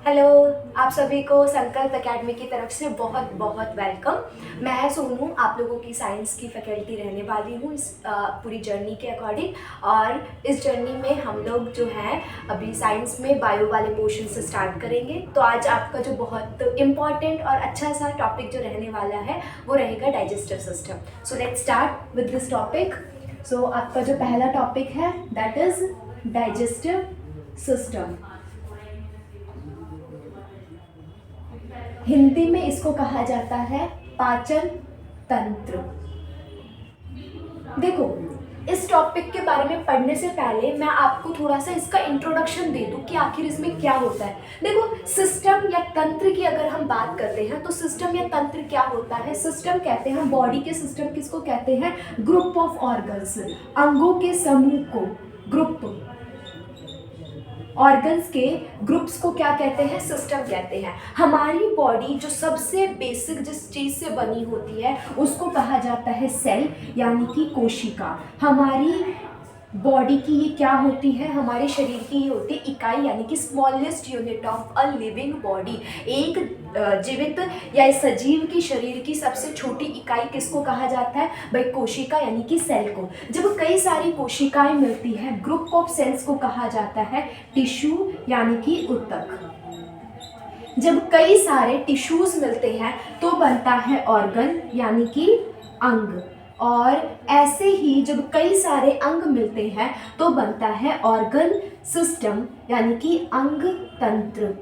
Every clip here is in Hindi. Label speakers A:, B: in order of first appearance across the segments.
A: हेलो, आप सभी को संकल्प एकेडमी की तरफ से बहुत बहुत वेलकम। मैं सोनू आप लोगों की साइंस की फैकल्टी रहने वाली हूँ इस पूरी जर्नी के अकॉर्डिंग। और इस जर्नी में हम लोग जो हैं अभी साइंस में बायो वाले पोर्शन से स्टार्ट करेंगे। तो आज आपका जो बहुत इम्पॉर्टेंट और अच्छा सा टॉपिक जो रहने वाला है वो रहेगा digestive system. So let's start with this topic. So आपका जो पहला टॉपिक है that is digestive system. Hindi में इसको कहा जाता है पाचन तंत्र। देखो, इस टॉपिक के बारे में पढ़ने से पहले मैं आपको थोड़ा सा इसका इंट्रोडक्शन दे दूं कि आखिर इसमें क्या होता है। देखो, सिस्टम या तंत्र की अगर हम बात करते हैं तो सिस्टम या तंत्र क्या होता है। सिस्टम कहते हैं बॉडी के सिस्टम, किसको कहते हैं? ग्रुप ऑफ ऑर्गन्स, अंगों के समूह को, ग्रुप ऑर्गन्स के ग्रुप्स को क्या कहते हैं? सिस्टम कहते हैं। हमारी बॉडी जो सबसे बेसिक जिस चीज से बनी होती है उसको कहा जाता है सेल, यानी कि कोशिका। हमारी बॉडी की ये क्या होती है? हमारे शरीर की ये होती है इकाई, यानी कि smallest unit of a living body. एक जीवित या सजीव की शरीर की सबसे छोटी इकाई किसको कहा जाता है? भाई कोशिका, यानी कि सेल को। जब कई सारी कोशिकाएं मिलती है, ग्रुप ऑफ सेल्स को कहा जाता है टिश्यू, यानी कि ऊतक। जब कई सारे टिश्यूज मिलते हैं तो बनता है ऑर्गन, यानी कि अंग। और ऐसे ही जब कई सारे अंग मिलते हैं तो बनता है ऑर्गन सिस्टम, यानी कि अंग तंत्र।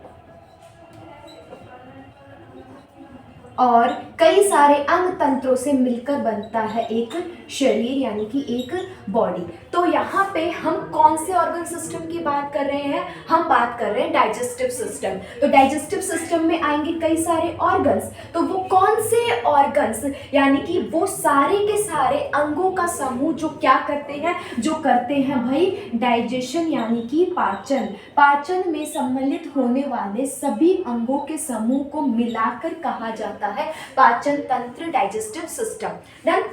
A: और कई सारे अंग तंत्रों से मिलकर बनता है एक शरीर, यानी कि एक बॉडी। तो यहाँ पे हम कौन से ऑर्गन सिस्टम की बात कर रहे हैं? हम बात कर रहे हैं डाइजेस्टिव सिस्टम। तो डाइजेस्टिव सिस्टम में आएंगे कई सारे ऑर्गन्स। तो वो कौन से ऑर्गन्स? यानी कि वो सारे के सारे अंगों का समूह जो क्या करते हैं? जो करते हैं भाई डाइजेशन, यानी कि पाचन। पाचन में सम्मिलित होने वाले सभी अंगों के समूह को मिलाकर कहा जाता है पाचन तंत्र, डाइजेस्टिव सिस्टम। डन।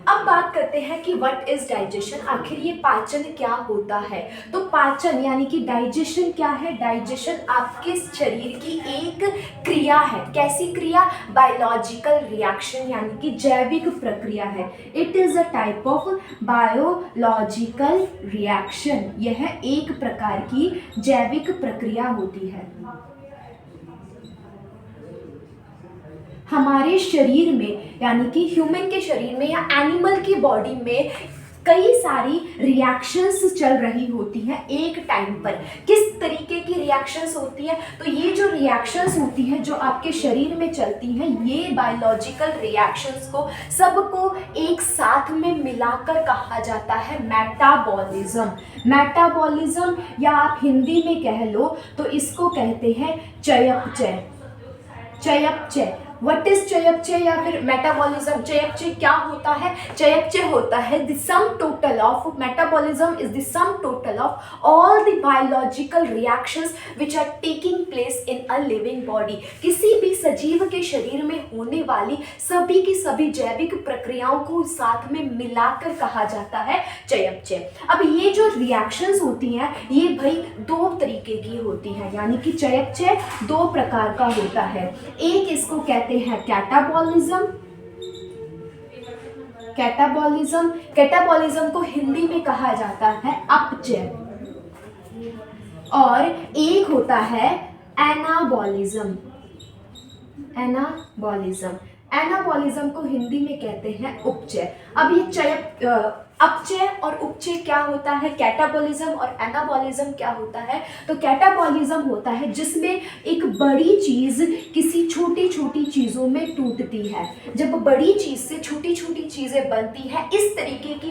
A: अब बात करते हैं कि व्हाट इज डाइजेशन, आखिर ये पाचन क्या होता है। तो पाचन यानी कि डाइजेशन क्या है? डाइजेशन आपके शरीर की एक क्रिया है। कैसी क्रिया? बायोलॉजिकल रिएक्शन, यानी कि जैविक प्रक्रिया है। It is a type of biological reaction. यह एक प्रकार की जैविक प्रक्रिया होती है। हमारे शरीर में, यानी कि ह्यूमन के शरीर में या एनिमल की बॉडी में कई सारी रिएक्शंस चल रही होती हैं एक टाइम पर। किस तरीके की रिएक्शंस होती है? तो ये जो रिएक्शंस होती हैं जो आपके शरीर में चलती हैं, ये बायोलॉजिकल रिएक्शंस को सबको एक साथ में मिलाकर कहा जाता है मेटाबॉलिज्म। मेटाबॉलिज्म, या आप हिंदी में कह लो तो इसको कहते हैं चयापचय। चयापचय, व्हाट इज चयापचय या फिर मेटाबॉलिज्म? चयापचय क्या होता है? चयापचय होता है the sum total of, metabolism is the sum total of all the biological reactions which are taking place in a living body. किसी भी सजीव के शरीर में होने वाली सभी की सभी जैविक प्रक्रियाओं को साथ में मिलाकर कहा जाता है चयापचय। अब ये जो रिएक्शंस होती हैं ये भाई दो तरीके की होती हैं, यानी कि चयापचय दो प्रकार का होता है। एक इसको कहते हैं कैटाबॉलिज्म। कैटाबॉलिज्म, कैटाबॉलिज्म को हिंदी में कहा जाता है अपचय। और एक होता है एनाबॉलिज्म। एनाबॉलिज्म, एनाबॉलिज्म को हिंदी में कहते हैं उपचय। अब ये अपचय और उपचय क्या होता है? कैटाबॉलिज्म और एनाबॉलिज्म क्या होता है? तो कैटाबॉलिज्म होता है जिसमें एक बड़ी चीज किसी छोटी छोटी चीजों में टूटती है। जब बड़ी चीज से छोटी छोटी चीजें बनती है, इस तरीके की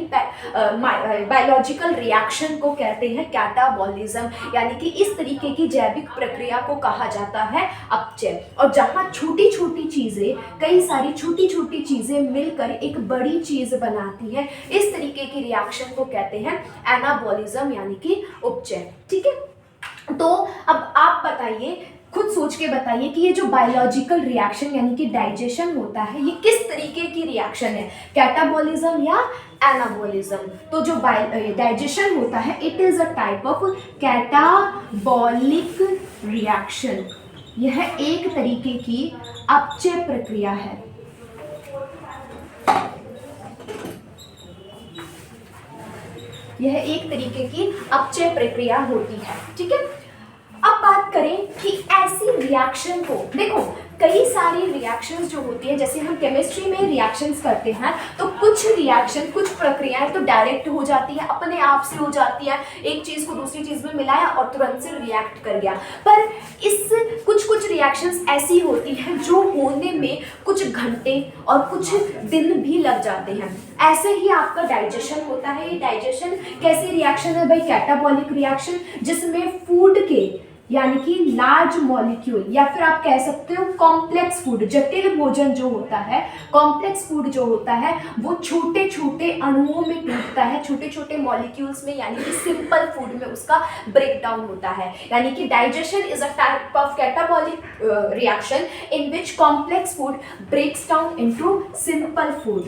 A: बायोलॉजिकल रिएक्शन को कहते हैं कैटाबॉलिज्म, यानी कि इस तरीके की जैविक प्रक्रिया को कहा जाता है अपचय। और जहां छोटी छोटी चीजें, कई सारी छोटी छोटी चीजें मिलकर एक बड़ी चीज बनाती है, इस तरीके की रिएक्शन को कहते हैं एनाबॉलिज्म, यानी कि उपचय। ठीक है। तो अब आप बताइए, खुद सोच के बताइए कि ये जो बायोलॉजिकल रिएक्शन यानी कि डाइजेशन होता है ये किस तरीके की रिएक्शन है? कैटाबॉलिज्म या एनाबॉलिज्म? तो जो डाइजेशन होता है it is a type of catabolic reaction. यह एक तरीके की अपचय प्रक्रिया है। यह एक तरीके की अपचय प्रक्रिया होती है, ठीक है। अब बात करें कि ऐसी रिएक्शन को देखो, कई सारी रिएक्शंस जो होती है, जैसे हम केमिस्ट्री में रिएक्शंस करते हैं तो कुछ रिएक्शन, कुछ प्रक्रियाएं तो डायरेक्ट हो जाती है, अपने आप से हो जाती है, एक चीज को दूसरी चीज में मिलाया और तुरंत से रिएक्ट कर गया। पर इस कुछ रिएक्शंस ऐसी होती हैं जो होने में कुछ घंटे और कुछ दिन भी लग जाते हैं। ऐसे ही आपका डाइजेशन होता है। ये डाइजेशन कैसी रिएक्शन है भाई? कैटाबॉलिक रिएक्शन, जिसमें फूड के यानी कि लार्ज मॉलिक्यूल या फिर आप कह सकते हो कॉम्प्लेक्स फूड, जटिल भोजन जो होता है, कॉम्प्लेक्स फूड जो होता है वो छोटे छोटे अणुओं में टूटता है, छोटे छोटे मॉलिक्यूल्स में, यानी कि सिंपल फूड में उसका ब्रेक डाउन होता है। यानी कि digestion is a type of catabolic reaction in which complex food breaks down into simple food.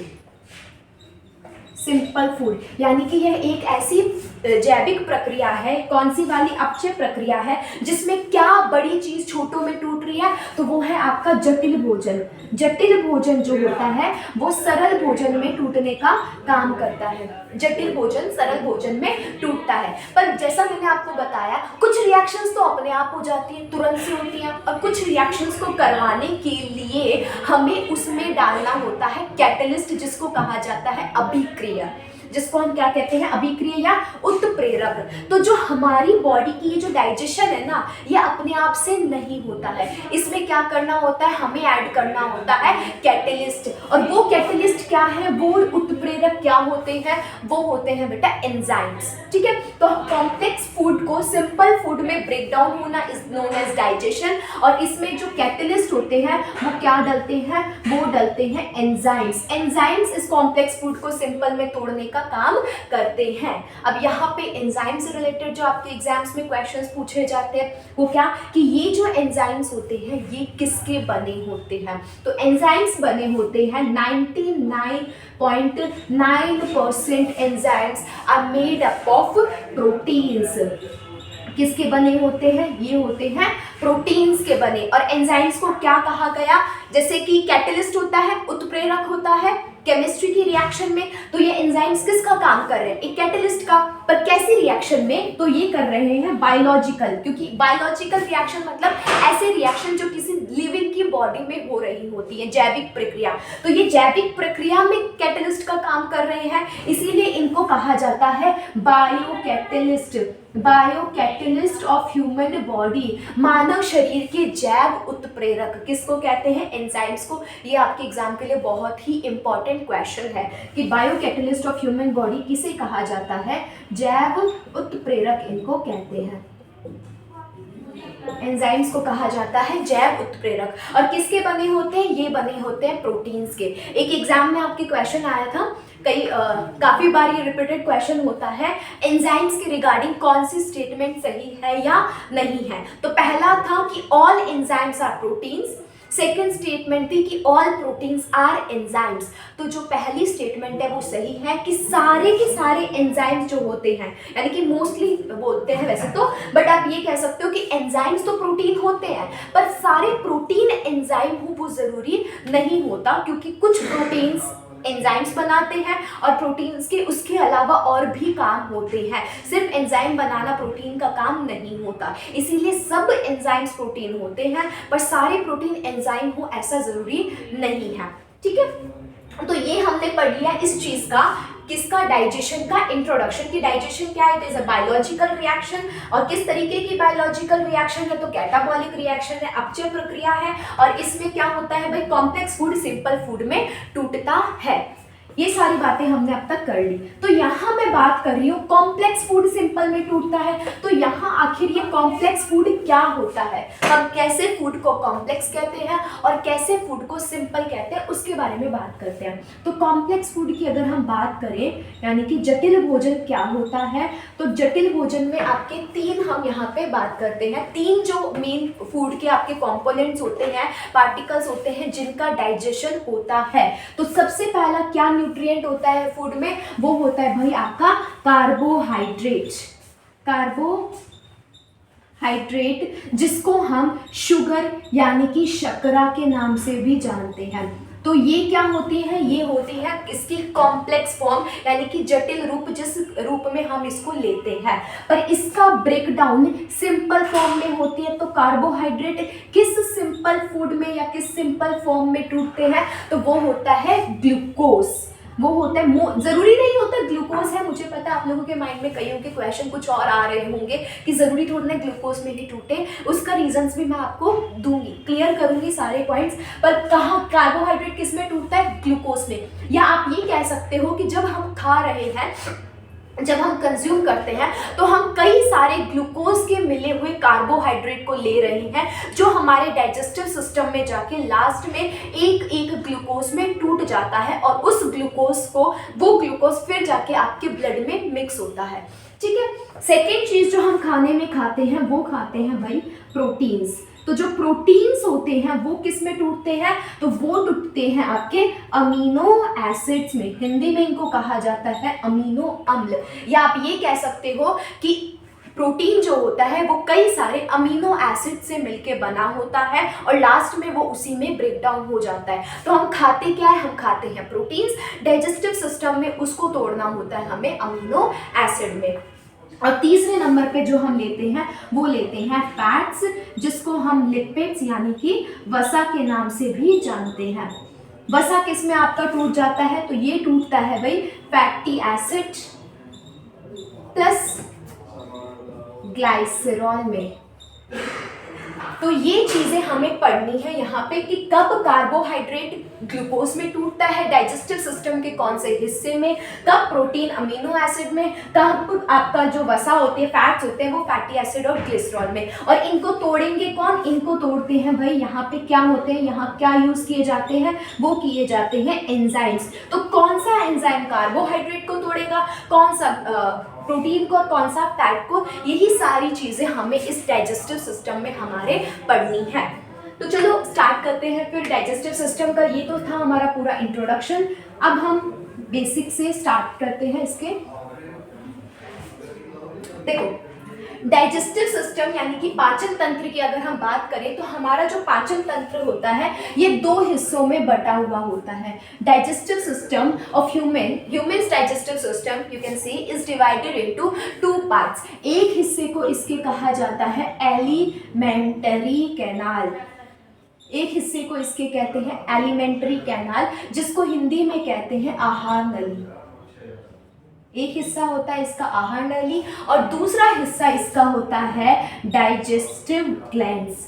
A: Simple food यानी कि यह एक ऐसी जैविक प्रक्रिया है, कौन सी वाली? अपचय प्रक्रिया है, जिसमें क्या बड़ी चीज छोटों में टूट रही है, तो वो है आपका जटिल भोजन। जटिल भोजन जो होता है वो सरल भोजन में टूटने का काम करता है। जटिल भोजन सरल भोजन में टूटता है। पर जैसा मैंने आपको बताया, कुछ रिएक्शंस तो अपने आप हो जाती है, तुरंत से होती हैं, और कुछ रिएक्शंस को करवाने के लिए हमें उसमें डालना होता है कैटलिस्ट, जिसको कहा जाता है अभिक्रिया, जिसको हम क्या कहते हैं? अभिक्रिया या उत्प्रेरक। तो जो हमारी बॉडी की ये जो डाइजेशन है ना, ये अपने आप से नहीं होता है, इसमें क्या करना होता है? हमें ऐड करना होता है कैटलिस्ट। और वो कैटलिस्ट क्या है? वो उत्प्रेरक क्या होते हैं? वो होते हैं बेटा एंजाइम्स, ठीक है। तो कॉम्प्लेक्स फूड को सिंपल फूड में ब्रेक डाउन होना इज नोन एज डाइजेशन, और इसमें जो कैटलिस्ट होते हैं वो क्या डलते हैं? वो डलते हैं एंजाइम्स। एंजाइम्स इस कॉम्प्लेक्स फूड को सिंपल में तोड़ने का काम करते हैं। अब यहाँ पे एंजाइम से रिलेटेड जो आपके एग्जाम्स में क्वेश्चंस पूछे जाते हैं वो क्या, कि ये जो एंजाइम्स होते हैं ये किसके बने होते हैं? तो एंजाइम्स बने होते हैं 99.9% enzymes are made up of proteins. किसके बने होते हैं? ये होते हैं प्रोटीन्स के बने। और एंजाइम्स को क्या कहा गया? जैसे कि कैटलिस्ट होता है, उत्प्रेरक होता है केमिस्ट्री की रिएक्शन में, तो ये एंजाइम्स किसका काम कर रहे हैं? एक कैटलिस्ट का। पर कैसी रिएक्शन में? तो ये कर रहे हैं बायोलॉजिकल, क्योंकि बायोलॉजिकल रिएक्शन मतलब ऐसे रिएक्शन जो किसी लिविंग की बॉडी में हो रही होती है, जैविक प्रक्रिया। तो ये जैविक प्रक्रिया में कैटलिस्ट का काम कर रहे हैं, इसीलिए इनको कहा जाता है biocatalyst. Biocatalyst of human body, मानव शरीर के जैव उत्प्रेरक। किसको कहते हैं? एंजाइम्स को। ये आपके एग्जाम के लिए बहुत ही इंपॉर्टेंट क्वेश्चन है कि बायोकैटलिस्ट ऑफ ह्यूमन बॉडी किसे कहा जाता है? जैव उत्प्रेरक इनको कहते हैं। एंजाइम्स को कहा जाता है जैव उत्प्रेरक। और किसके बने होते हैं? ये बने होते हैं प्रोटीन्स के। एक एग्जाम में आपके क्वेश्चन आया था, काफी बार ये रिपीटेड क्वेश्चन होता है, एंजाइम्स के रिगार्डिंग कौन सी स्टेटमेंट सही है या नहीं है। तो पहला था कि all enzymes are proteins, second statement थी कि ऑल प्रोटीन्स आर एंजाइम्स। तो जो पहली स्टेटमेंट है वो सही है कि सारे के सारे एंजाइम्स जो होते हैं, यानी कि मोस्टली बोलते हैं वैसे तो, बट आप ये कह सकते हो कि एंजाइम्स तो प्रोटीन होते हैं, पर सारे प्रोटीन एंजाइम हो वो जरूरी नहीं होता, क्योंकि कुछ प्रोटीन्स एंजाइम्स बनाते हैं और प्रोटीन्स के उसके अलावा और भी काम होते हैं। सिर्फ एंजाइम बनाना प्रोटीन का काम नहीं होता, इसीलिए सब एंजाइम्स प्रोटीन होते हैं, पर सारे प्रोटीन एंजाइम हो ऐसा जरूरी नहीं है, ठीक है। तो ये हमने पढ़ लिया इस चीज का, किसका? डाइजेशन का इंट्रोडक्शन। की डाइजेशन क्या है? It is a biological reaction. और किस तरीके की बायोलॉजिकल रिएक्शन है? तो कैटाबॉलिक रिएक्शन है, अपचय प्रक्रिया है। और इसमें क्या होता है भाई? कॉम्प्लेक्स फूड सिंपल फूड में टूटता है। ये सारी बातें हमने अब तक कर ली। तो यहाँ मैं बात कर रही हूँ कॉम्प्लेक्स फूड सिंपल में टूटता है, तो यहाँ आखिर ये कॉम्प्लेक्स फूड क्या होता है? हम कैसे फूड को कॉम्प्लेक्स कहते हैं और कैसे फूड को सिंपल कहते हैं, उसके बारे में बात करते हैं। तो कॉम्प्लेक्स फूड की अगर हम बात करें, यानी कि जटिल भोजन क्या होता है, तो जटिल भोजन में आपके तीन हम यहाँ पे बात करते हैं। तीन जो मेन फूड के आपके कॉम्पोनेंट्स होते हैं, पार्टिकल्स होते हैं, जिनका डाइजेशन होता है। तो सबसे पहला क्या न्यूट्रिएंट होता है फूड में? वो होता है भाई आपका कार्बोहाइड्रेट। हाइड्रेट, जिसको हम शुगर यानी कि शर्करा के नाम से भी जानते हैं। तो ये क्या होती है, ये होती है इसकी कॉम्प्लेक्स फॉर्म यानी कि जटिल रूप, जिस रूप में हम इसको लेते हैं। पर इसका ब्रेकडाउन सिंपल फॉर्म में होती है। तो कार्बोहाइड्रेट किस सिंपल फूड में या किस सिंपल फॉर्म में टूटते हैं, तो वो होता है ग्लूकोज। वो होता है, जरूरी नहीं होता ग्लूकोज है, मुझे पता आप लोगों के माइंड में कईयों के क्वेश्चन कुछ और आ रहे होंगे कि जरूरी थोड़ा ना ग्लूकोज में ही टूटे। उसका रीजंस भी मैं आपको दूंगी, क्लियर करूंगी सारे पॉइंट्स। पर कहाँ कार्बोहाइड्रेट किस में टूटता है, ग्लूकोज में। या आप ये कह सकते हो कि जब हम खा रहे हैं, जब हम कंज्यूम करते हैं, तो हम कई सारे ग्लूकोज के मिले हुए कार्बोहाइड्रेट को ले रहे हैं, जो हमारे डाइजेस्टिव सिस्टम में जाके लास्ट में एक एक ग्लूकोज में टूट जाता है, और उस ग्लूकोज को, वो ग्लूकोज फिर जाके आपके ब्लड में मिक्स होता है। ठीक है। सेकेंड चीज जो हम खाने में खाते हैं, वो खाते हैं भाई प्रोटीन्स। तो जो प्रोटीन्स होते हैं वो किस में टूटते हैं, तो वो टूटते हैं आपके अमीनो एसिड्स में। हिंदी में इनको कहा जाता है अमीनो अम्ल। या आप ये कह सकते हो कि प्रोटीन जो होता है वो कई सारे अमीनो एसिड से मिलके बना होता है, और लास्ट में वो उसी में ब्रेक डाउन हो जाता है। तो हम खाते क्या है, हम खाते हैं प्रोटीन्स। डाइजेस्टिव सिस्टम में उसको तोड़ना होता है हमें अमीनो एसिड में। और तीसरे नंबर पे जो हम लेते हैं, वो लेते हैं फैट्स, जिसको हम लिपिड्स यानी कि वसा के नाम से भी जानते हैं। वसा किस में आपका टूट जाता है, तो ये टूटता है भाई फैटी एसिड प्लस ग्लाइसरॉल में। तो ये चीजें हमें पढ़नी है यहाँ पे कि कब कार्बोहाइड्रेट ग्लूकोज में टूटता है डाइजेस्टिव सिस्टम के कौन से हिस्से में, कब प्रोटीन अमीनो एसिड में, कब आपका जो वसा होती है, फैट्स होते हैं, वो फैटी एसिड और ग्लिसरॉल में। और इनको तोड़ेंगे कौन, इनको तोड़ते हैं भाई, यहाँ पे क्या होते हैं, यहाँ क्या यूज किए जाते हैं, वो किए जाते हैं एंजाइम्स। तो कौन सा एंजाइम कार्बोहाइड्रेट को तोड़ेगा, कौन सा प्रोटीन को और कौन सा फैट को, यही सारी चीजें हमें इस डाइजेस्टिव सिस्टम में हमारे पढ़नी है। तो चलो स्टार्ट करते हैं फिर डाइजेस्टिव सिस्टम का। ये तो था हमारा पूरा इंट्रोडक्शन। अब हम बेसिक से स्टार्ट करते हैं इसके। देखो, डाइजेस्टिव सिस्टम यानी कि पाचन तंत्र की अगर हम बात करें, तो हमारा जो पाचन तंत्र होता है ये दो हिस्सों में बटा हुआ होता है। Digestive system of humans digestive system you can see is divided into two parts. एक हिस्से को इसके कहा जाता है एलिमेंटरी कैनाल, एक हिस्से को इसके कहते हैं एलिमेंट्री कैनाल, जिसको हिंदी में कहते हैं आहार नली। एक हिस्सा होता है इसका आहार नली और दूसरा हिस्सा इसका होता है डाइजेस्टिव ग्लैंड्स।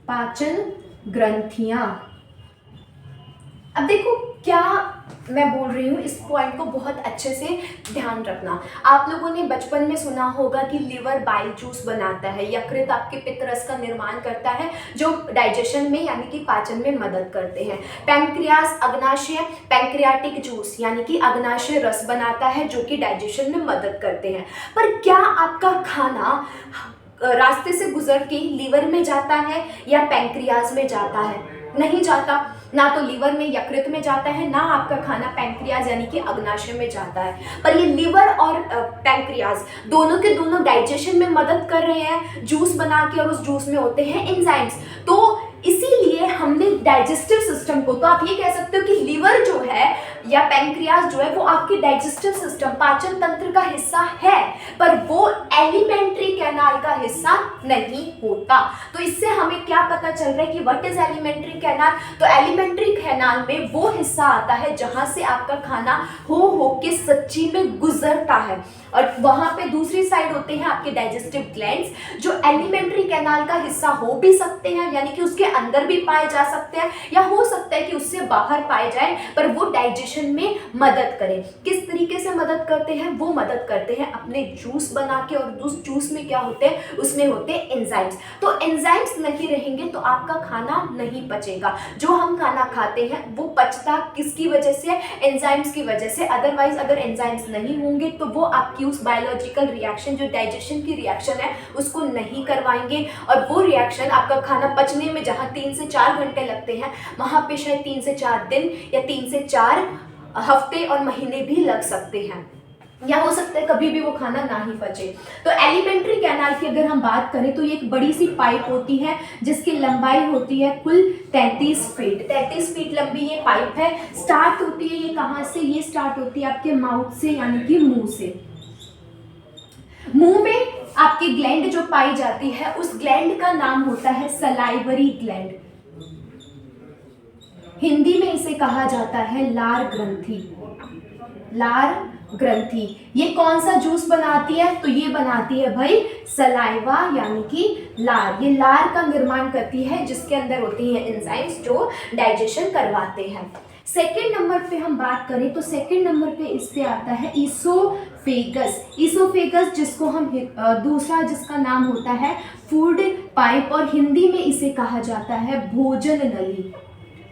A: पाचन ग्रंथियां। अब देखो क्या मैं बोल रही हूँ, इस पॉइंट को बहुत अच्छे से ध्यान रखना। आप लोगों ने बचपन में सुना होगा कि लिवर बाइल जूस बनाता है, यकृत आपके पित्तरस का निर्माण करता है, जो डाइजेशन में यानी कि पाचन में मदद करते हैं। पैंक्रियास अग्नाशय पैंक्रियाटिक जूस यानी कि अग्नाशय रस बनाता है, जो कि डाइजेशन में मदद करते हैं। पर क्या आपका खाना रास्ते से गुजर के लीवर में जाता है या पैंक्रियाज में जाता है? नहीं जाता। ना तो लीवर में यकृत में जाता है, ना आपका खाना पैंक्रियाज यानी कि अग्नाशय में जाता है। पर ये लीवर और पैंक्रियाज दोनों के दोनों डाइजेशन में मदद कर रहे हैं जूस बना के, और उस जूस में होते हैं एंजाइम्स। तो इसीलिए हमने डाइजेस्टिव सिस्टम को, तो आप ये कह सकते हो कि लीवर जो है या पैंक्रियाज जो है वो आपके डाइजेस्टिव सिस्टम पाचन तंत्र का हिस्सा है, पर वो एलिमेंट्री कैनाल का हिस्सा नहीं होता। तो इससे हमें क्या पता चल रहा है कि व्हाट इज एलिमेंट्री कैनाल? तो एलिमेंट्री कैनाल में वो हिस्सा आता है जहां से आपका खाना हो के सच्ची में गुजरता है, और वहां पे दूसरी साइड होते हैं आपके डाइजेस्टिव ग्लैंड्स, जो एलिमेंट्री कैनाल का हिस्सा हो भी सकते हैं, यानी कि उसके अंदर भी पाए जा सकते हैं, या हो सकता है कि उससे बाहर पाए जाए, पर वो डाइजेशन में मदद करें। किस तरीके से मदद करते हैं? वो मदद करते हैं अपने जूस बना के, और उस जूस में क्या होते हैं? उसमें होते हैं एंजाइम्स। तो एंजाइम्स नहीं रहेंगे तो आपका खाना नहीं पचेगा। जो हम खाना खाते हैं वो पचता किसकी वजह से? एंजाइम्स की वजह से। अदरवाइज अगर एंजाइम्स नहीं होंगे तो वो आपकी उस बायोलॉजिकल रिएक्शन, जो डाइजेशन की रिएक्शन है, उसको नहीं करवाएंगे, और वो रिएक्शन आपका खाना पचने में जहाँ 3 से 4 घंटे लगते हैं, वहाँ पे शायद 3 से 4 दिन या 3 से 4 हफ्ते और महीने भी लग सकते हैं, या हो सकता है कभी भी वो खाना ना ही पचे। तो एलिमेंट्री कैनाल की अगर हम बात करें तो ये एक बड़ी सी पाइप होती है जिसकी लंबाई होती है कुल 33 फीट। 33 फीट लंबी ये पाइप है। स्टार्ट होती है ये कहाँ से? ये स्टार्ट होती है आपके माउथ से, यानी कि मुंह से। मुंह में आपकी ग्लैंड जो पाई जाती है उस ग्लैंड का नाम होता है सलाइवरी ग्लैंड। हिंदी में इसे कहा जाता है लार ग्रंथि। लार ग्रंथि ये कौन सा जूस बनाती है? तो ये बनाती है भाई सलाइवा, यानी कि लार। ये लार का निर्माण करती है जिसके अंदर होती है एंजाइम्स जो डाइजेशन करवाते हैं। सेकेंड नंबर पे हम बात करें तो सेकेंड नंबर पे इस पे आता है ईसोफेगस। ईसोफेगस जिसको हम दूसरा जिसका नाम होता है फूड पाइप, और हिंदी में इसे कहा जाता है भोजन नली।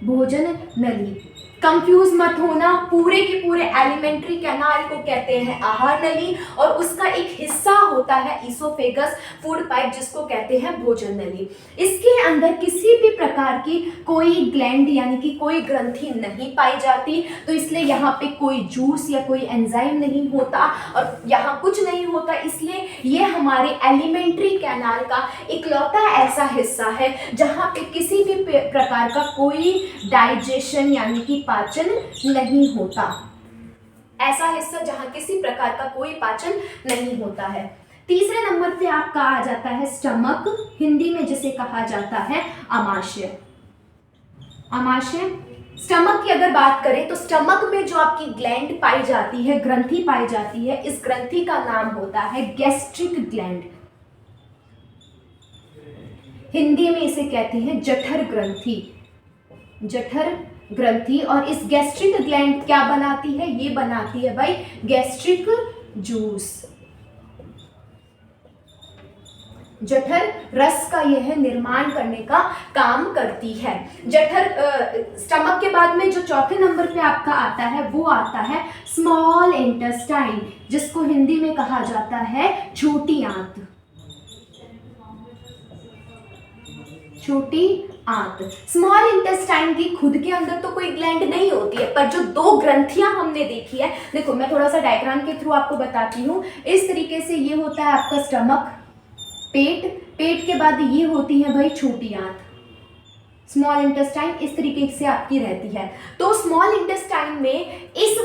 A: भोजन नली। कंफ्यूज मत होना, पूरे के पूरे एलिमेंट्री कैनाल को कहते हैं आहार नली, और उसका एक हिस्सा होता है ईसोफेगस फूड पाइप जिसको कहते हैं भोजन नली। इसके अंदर किसी भी प्रकार की कोई ग्लैंड यानी कि कोई ग्रंथि नहीं पाई जाती, तो इसलिए यहाँ पे कोई जूस या कोई एंजाइम नहीं होता और यहाँ कुछ नहीं होता। इसलिए ये हमारे एलिमेंट्री कैनाल का इकलौता ऐसा हिस्सा है जहाँ पे किसी भी प्रकार का कोई डाइजेशन यानी कि पाचन नहीं होता। ऐसा हिस्सा जहां किसी प्रकार का कोई पाचन नहीं होता है। तीसरे नंबर पे आपका आ जाता है स्टमक, हिंदी में जिसे कहा जाता है अमाशय। अमाशय। स्टमक की अगर बात करें तो स्टमक में जो आपकी ग्लैंड पाई जाती है, ग्रंथि पाई जाती है, इस ग्रंथि का नाम होता है गैस्ट्रिक ग्लैंड। हिंदी में इसे कहते हैं जठर ग्रंथि। जठर ग्रंथि। और इस गैस्ट्रिक ग्लैंड क्या बनाती है? ये बनाती है भाई गैस्ट्रिक जूस। जठर रस का यह निर्माण करने का काम करती है। जठर स्टमक के बाद में जो चौथे नंबर पे आपका आता है वो आता है स्मॉल इंटेस्टाइन, जिसको हिंदी में कहा जाता है छोटी आंत। छोटी आंत। स्मॉल इंटेस्टाइन की खुद के अंदर तो कोई ग्लैंड नहीं होती है, पर जो दो ग्रंथियां हमने देखी है, देखो मैं थोड़ा सा डायग्राम के थ्रू आपको बताती हूँ। इस तरीके से ये होता है आपका स्टमक, पेट, पेट के बाद ये होती है भाई छोटी आंत। स्मॉल इंटेस्टाइन इस तरीके से आपकी रहती है। तो स्मॉल इंटेस्टाइन में इस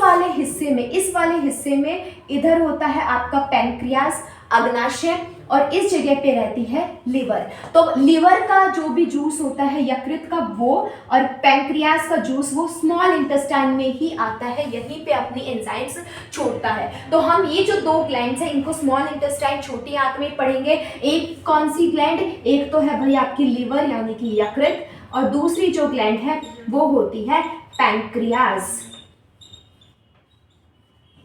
A: वाले हिस्से में इधर होता है आपका पैंक्रियास, अग्नाशय, और इस जगह पे रहती है लिवर। तो लिवर का जो भी जूस होता है यकृत का वो, और पैंक्रियास का जूस वो स्मॉल इंटेस्टाइन में ही आता है, यहीं पे अपनी एंजाइम्स छोड़ता है। तो हम ये जो दो ग्लैंड्स हैं इनको स्मॉल इंटेस्टाइन छोटी आंत में पढ़ेंगे। एक कौन सी ग्लैंड? एक तो है भाई आपकी लिवर यानी कि यकृत, और दूसरी जो ग्लैंड है वो होती है पैंक्रियास,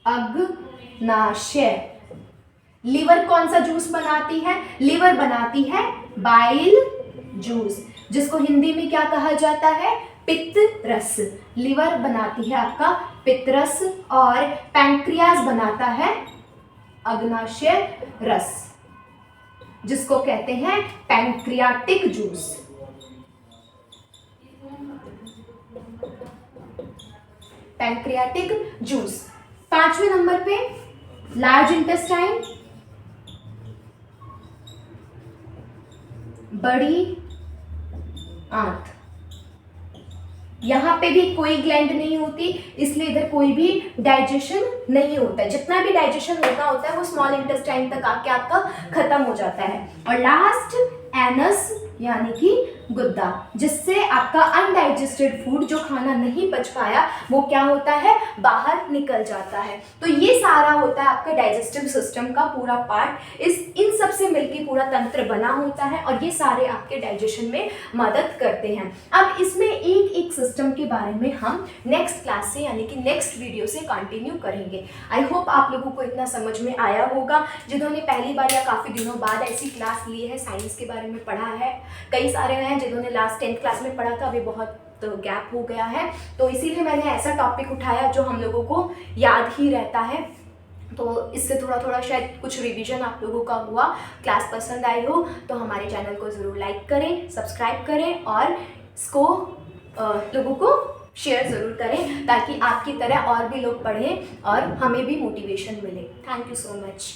A: अग्नाशय। लिवर कौन सा जूस बनाती है? लिवर बनाती है बाइल जूस, जिसको हिंदी में क्या कहा जाता है? पित्त रस। लिवर बनाती है आपका पित्त रस, और पैंक्रियास बनाता है अग्नाशय रस, जिसको कहते हैं पैंक्रियाटिक जूस। Pancreatic juice. पांचवें नंबर पे लार्ज इंटेस्टाइन, बड़ी आंत। यहां पे भी कोई ग्लैंड नहीं होती, इसलिए इधर कोई भी डाइजेशन नहीं होता है। जितना भी डाइजेशन होता है वो स्मॉल इंटेस्टाइन तक आके आपका खत्म हो जाता है। और लास्ट एनस यानी कि गुद्दा, जिससे आपका अनडाइजेस्टेड फूड, जो खाना नहीं पच पाया, वो क्या होता है? बाहर निकल जाता है। तो ये सारा होता है आपका डाइजेस्टिव सिस्टम का पूरा पार्ट। इन सब से मिलकर पूरा तंत्र बना होता है, और ये सारे आपके डाइजेशन में मदद करते हैं। अब इसमें एक एक सिस्टम के बारे में हम नेक्स्ट क्लास से यानी कि नेक्स्ट वीडियो से कंटिन्यू करेंगे। आई होप आप लोगों को इतना समझ में आया होगा। जिन्होंने पहली बार या काफ़ी दिनों बाद ऐसी क्लास ली है, साइंस के बारे में पढ़ा है, कई सारे हैं जिन्होंने लास्ट 10th क्लास में पढ़ा था, अभी बहुत तो गैप हो गया है, तो इसीलिए मैंने ऐसा टॉपिक उठाया जो हम लोगों को याद ही रहता है। तो इससे थोड़ा थोड़ा शायद कुछ रिवीजन आप लोगों का हुआ। क्लास पसंद आई हो तो हमारे चैनल को ज़रूर लाइक करें, सब्सक्राइब करें, और इसको लोगों को शेयर ज़रूर करें ताकि आपकी तरह और भी लोग पढ़ें और हमें भी मोटिवेशन मिले। Thank you so much.